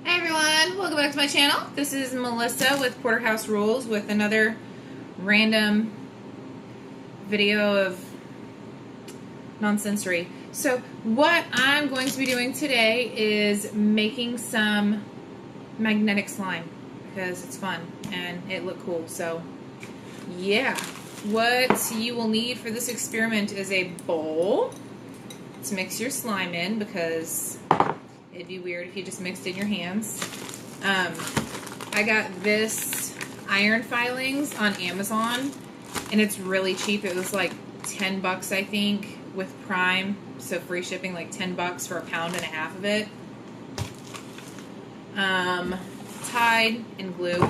Hey everyone, welcome back to my channel. This is Melissa with Porterhouse Rules with another random video of nonsensory. So what I'm going to be doing today is making some magnetic slime because it's fun and it looked cool. So yeah, what you will need for this experiment is a bowl to mix your slime in because it'd be weird if you just mixed in your hands. I got this iron filings on Amazon, and it's really cheap. It was like 10 bucks, I think, with Prime. So free shipping, like 10 bucks for a pound and a half of it. Tide and glue.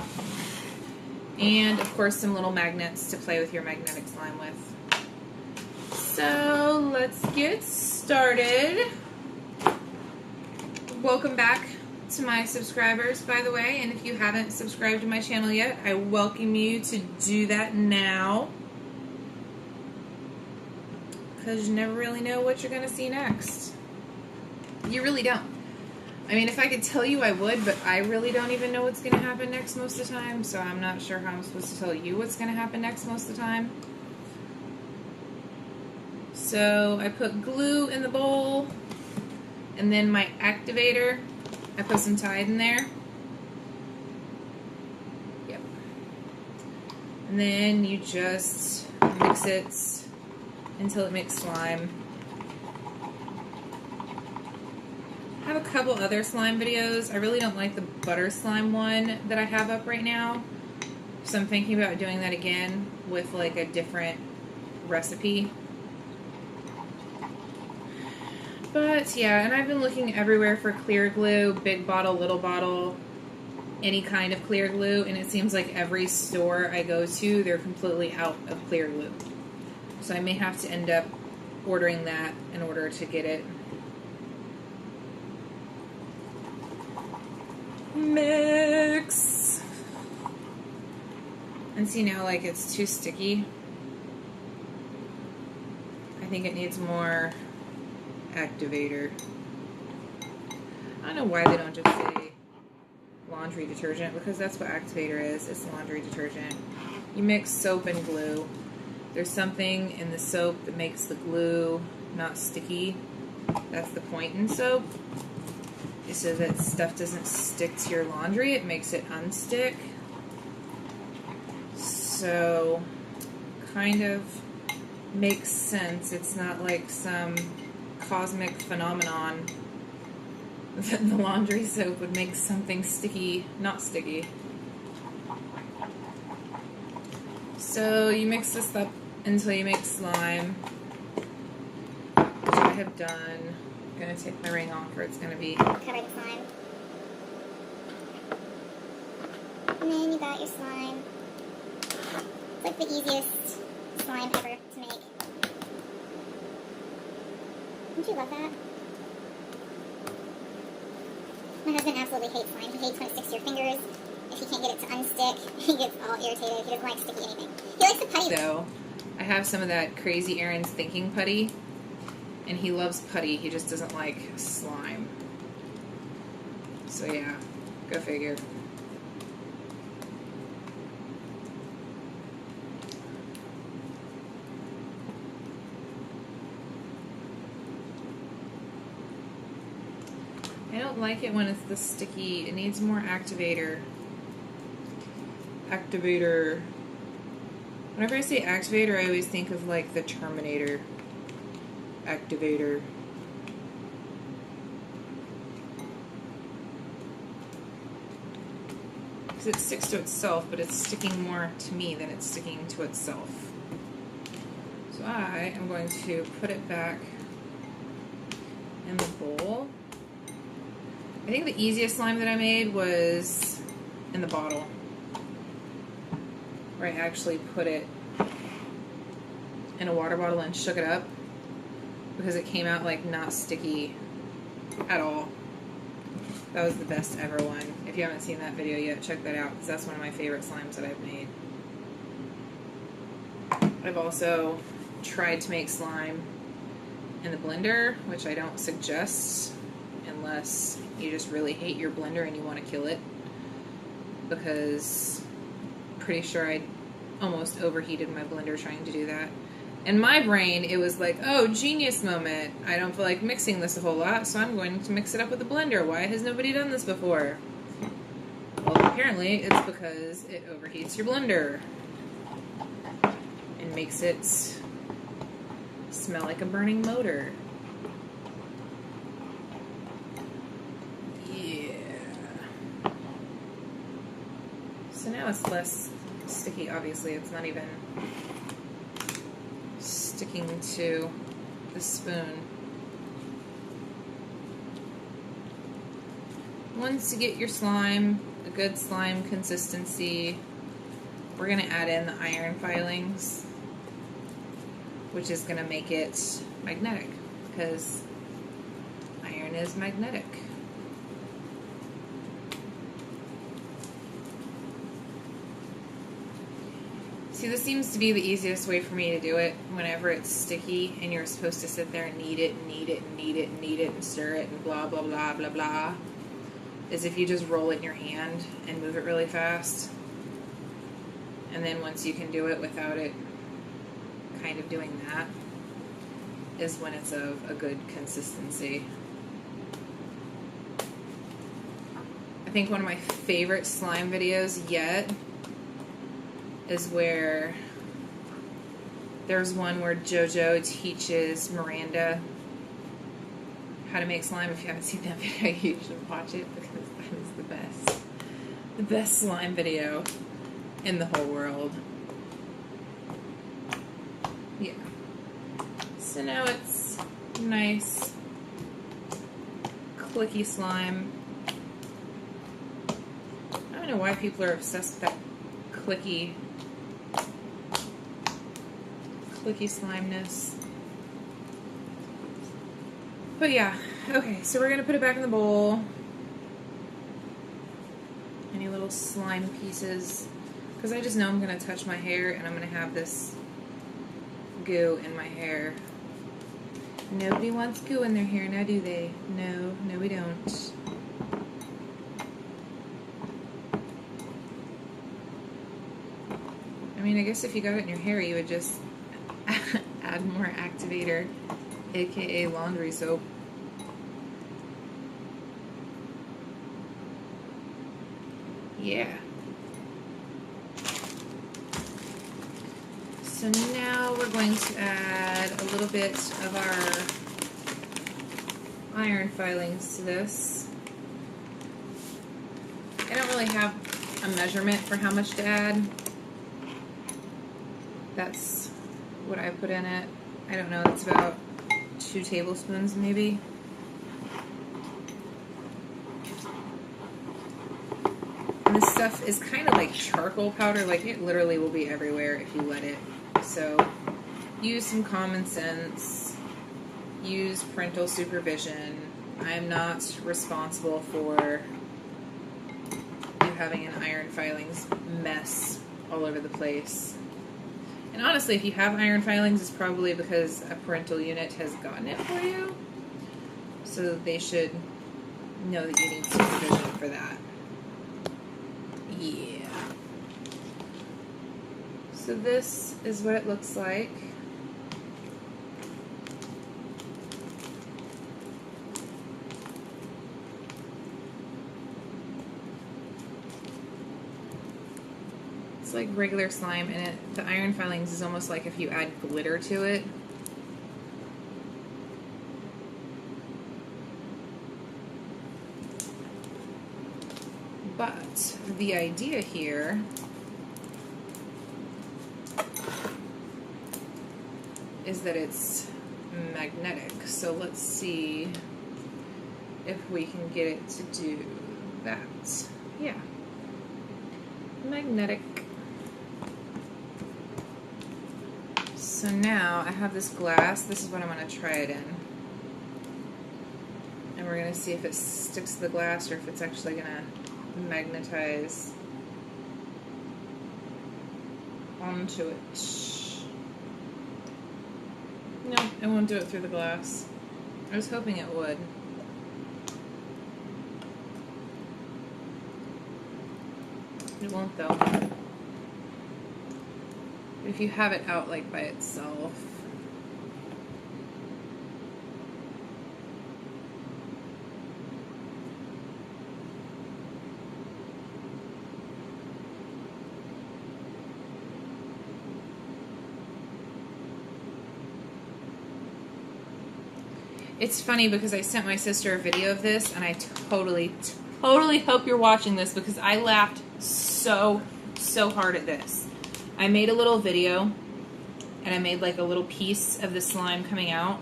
And, of course, some little magnets to play with your magnetic slime with. So, let's get started. Welcome back to my subscribers, by the way, and if you haven't subscribed to my channel yet, I welcome you to do that now, because you never really know what you're going to see next. You really don't. I mean, if I could tell you, I would, but I really don't even know what's going to happen next most of the time, so I'm not sure how I'm supposed to tell you what's going to happen next most of the time. So I put glue in the bowl. And then my activator, I put some Tide in there. Yep. And then you just mix it until it makes slime. I have a couple other slime videos. I really don't like the butter slime one that I have up right now. So I'm thinking about doing that again with like a different recipe. But yeah, and I've been looking everywhere for clear glue, big bottle, little bottle, any kind of clear glue, and it seems like every store I go to, they're completely out of clear glue. So I may have to end up ordering that in order to get it. Mix! And see now, like, it's too sticky. I think it needs more activator. I don't know why they don't just say laundry detergent, because that's what activator is. It's laundry detergent. You mix soap and glue. There's something in the soap that makes the glue not sticky. That's the point in soap. It's so that stuff doesn't stick to your laundry. It makes it unstick. So, kind of makes sense. It's not like some cosmic phenomenon that the laundry soap would make something sticky, not sticky. So you mix this up until you make slime, which I have done. I'm going to take my ring off or it's going to be cover the slime. And then you got your slime. It's like the easiest slime ever to make. Don't you love that? My husband absolutely hates slime. He hates when it sticks to your fingers. If you can't get it to unstick, he gets all irritated. He doesn't like sticky anything. He likes the putty. So, I have some of that Crazy Aaron's Thinking putty, and he loves putty. He just doesn't like slime. So yeah, go figure. I don't like it when it's this sticky. It needs more activator. Activator. Whenever I say activator, I always think of like the Terminator. Activator. Because it sticks to itself, but it's sticking more to me than it's sticking to itself. So I am going to put it back in the bowl. I think the easiest slime that I made was in the bottle, where I actually put it in a water bottle and shook it up, because it came out like not sticky at all. That was the best ever one. If you haven't seen that video yet, check that out, because that's one of my favorite slimes that I've made. I've also tried to make slime in the blender, which I don't suggest. unless you just really hate your blender and you want to kill it, because I'm pretty sure I almost overheated my blender trying to do that. In my brain, it was like, oh, genius moment. I don't feel like mixing this a whole lot, so I'm going to mix it up with a blender. Why has nobody done this before? Well, apparently it's because it overheats your blender and makes it smell like a burning motor. Yeah. So now it's less sticky. Obviously, it's not even sticking to the spoon. Once you get your slime, a good slime consistency, we're going to add in the iron filings, which is going to make it magnetic, because iron is magnetic. See, this seems to be the easiest way for me to do it whenever it's sticky and you're supposed to sit there and knead it and knead it and knead it and knead it and stir it and blah, blah, blah, blah, blah, is if you just roll it in your hand and move it really fast. And then once you can do it without it kind of doing that, is when it's of a good consistency. I think one of my favorite slime videos yet is where there's one where JoJo teaches Miranda how to make slime. If you haven't seen that video, you should watch it, because that is the best slime video in the whole world. Yeah. So now it's nice, clicky slime. I don't know why people are obsessed with that clicky slimeness. But yeah, okay, so we're gonna put it back in the bowl. Any little slime pieces, because I just know I'm gonna touch my hair and I'm gonna have this goo in my hair. Nobody wants goo in their hair, now do they? No, we don't. I mean, I guess if you got it in your hair, you would just add more activator, aka laundry soap. Yeah. So now we're going to add a little bit of our iron filings to this. I don't really have a measurement for how much to add. That's what I put in it. I don't know, it's about 2 tablespoons maybe. And this stuff is kind of like charcoal powder, like it literally will be everywhere if you let it. So use some common sense, use parental supervision. I am not responsible for you having an iron filings mess all over the place. And honestly, if you have iron filings, it's probably because a parental unit has gotten it for you. So they should know that you need supervision for that. Yeah. So this is what it looks like. It's like regular slime, and the iron filings is almost like if you add glitter to it. But the idea here is that it's magnetic. So let's see if we can get it to do that. Yeah. Magnetic. So now I have this glass. This is what I'm going to try it in. And we're going to see if it sticks to the glass or if it's actually going to magnetize onto it. No, it won't do it through the glass. I was hoping it would. It won't though. If you have it out like by itself. It's funny because I sent my sister a video of this, and I totally hope you're watching this because I laughed so hard at this. I made a little video, and I made like a little piece of the slime coming out,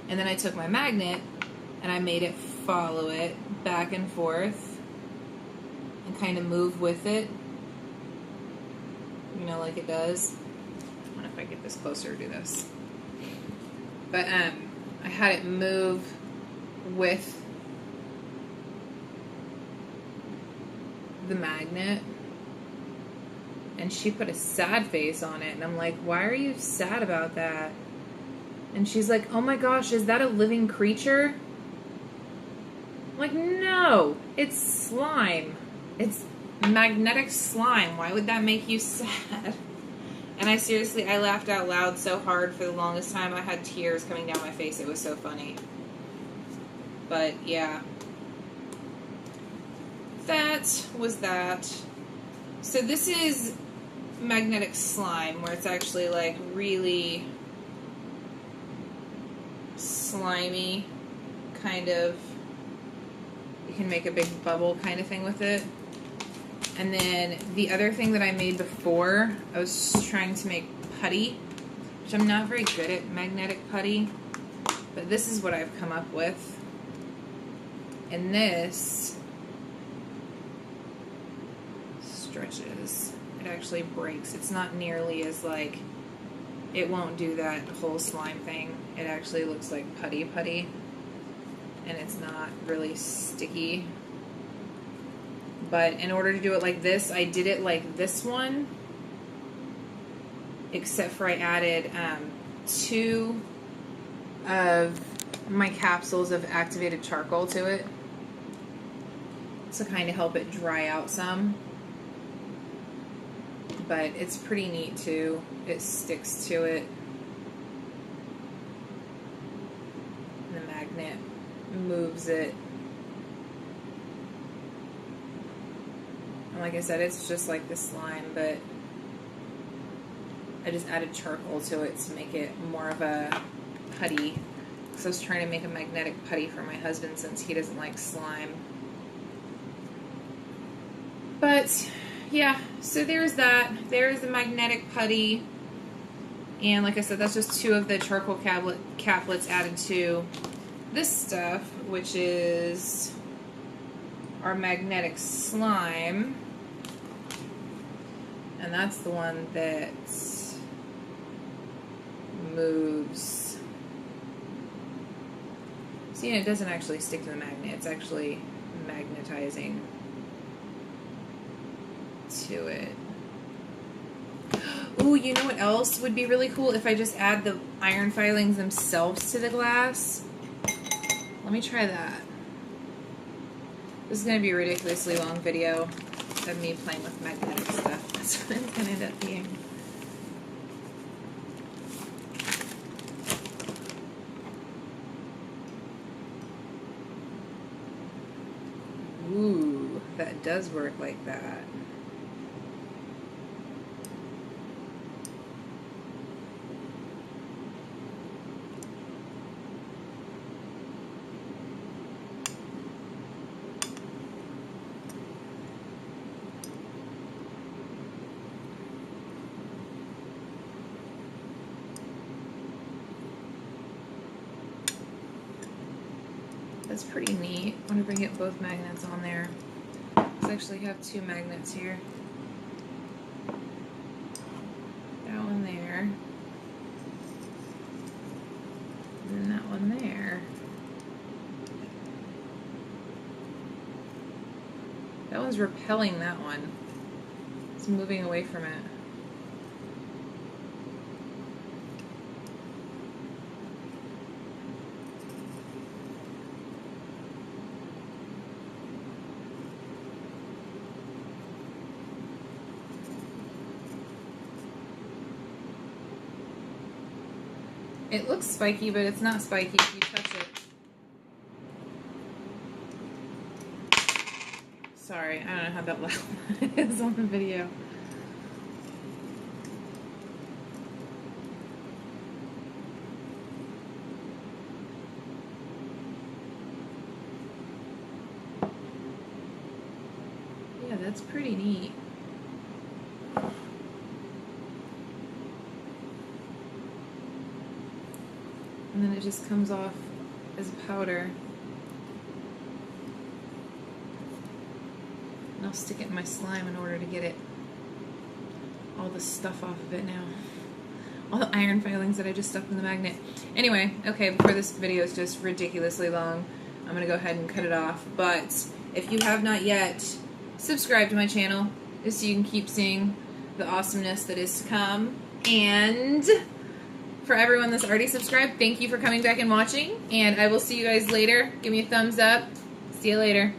and then I took my magnet, and I made it follow it back and forth, and kind of move with it, you know, like it does. I don't know if I get this closer or do this. But, I had it move with the magnet, and she put a sad face on it, and I'm like, why are you sad about that? And she's like, oh my gosh, is that a living creature? I'm like, no, it's slime. It's magnetic slime. Why would that make you sad? And I laughed out loud so hard for the longest time. I had tears coming down my face. It was so funny. But, yeah. That was that. So this is magnetic slime, where it's actually, like, really slimy, kind of. You can make a big bubble kind of thing with it. And then the other thing that I made before, I was trying to make putty, which I'm not very good at magnetic putty, but this is what I've come up with. And this stretches. It actually breaks. It's not nearly as like, it won't do that whole slime thing. It actually looks like putty, and it's not really sticky. But in order to do it like this, I did it like this one, except for I added 2 of my capsules of activated charcoal to it to kind of help it dry out some. But it's pretty neat too. It sticks to it. And the magnet moves it. Like I said, it's just like the slime, but I just added charcoal to it to make it more of a putty. So I was trying to make a magnetic putty for my husband since he doesn't like slime. But yeah, so there's that. There's the magnetic putty. And like I said, that's just 2 of the charcoal caplets added to this stuff, which is our magnetic slime. And that's the one that moves. See, and it doesn't actually stick to the magnet. It's actually magnetizing to it. Ooh, you know what else would be really cool? If I just add the iron filings themselves to the glass. Let me try that. This is going to be a ridiculously long video of me playing with magnetic stuff. That's what it's going to end up being. Ooh, that does work like that. That's pretty neat. I'm going to get both magnets on there. I actually have 2 magnets here. That one there. And that one there. That one's repelling that one. It's moving away from it. It looks spiky, but it's not spiky if you touch it. Sorry, I don't know how that loud is on the video. Yeah, that's pretty neat. And then it just comes off as powder. And I'll stick it in my slime in order to get it, all the stuff off of it now. All the iron filings that I just stuck in the magnet. Anyway, okay, before this video is just ridiculously long, I'm gonna go ahead and cut it off. But if you have not yet, subscribe to my channel just so you can keep seeing the awesomeness that is to come. And for everyone that's already subscribed, thank you for coming back and watching, and I will see you guys later. Give me a thumbs up. See you later.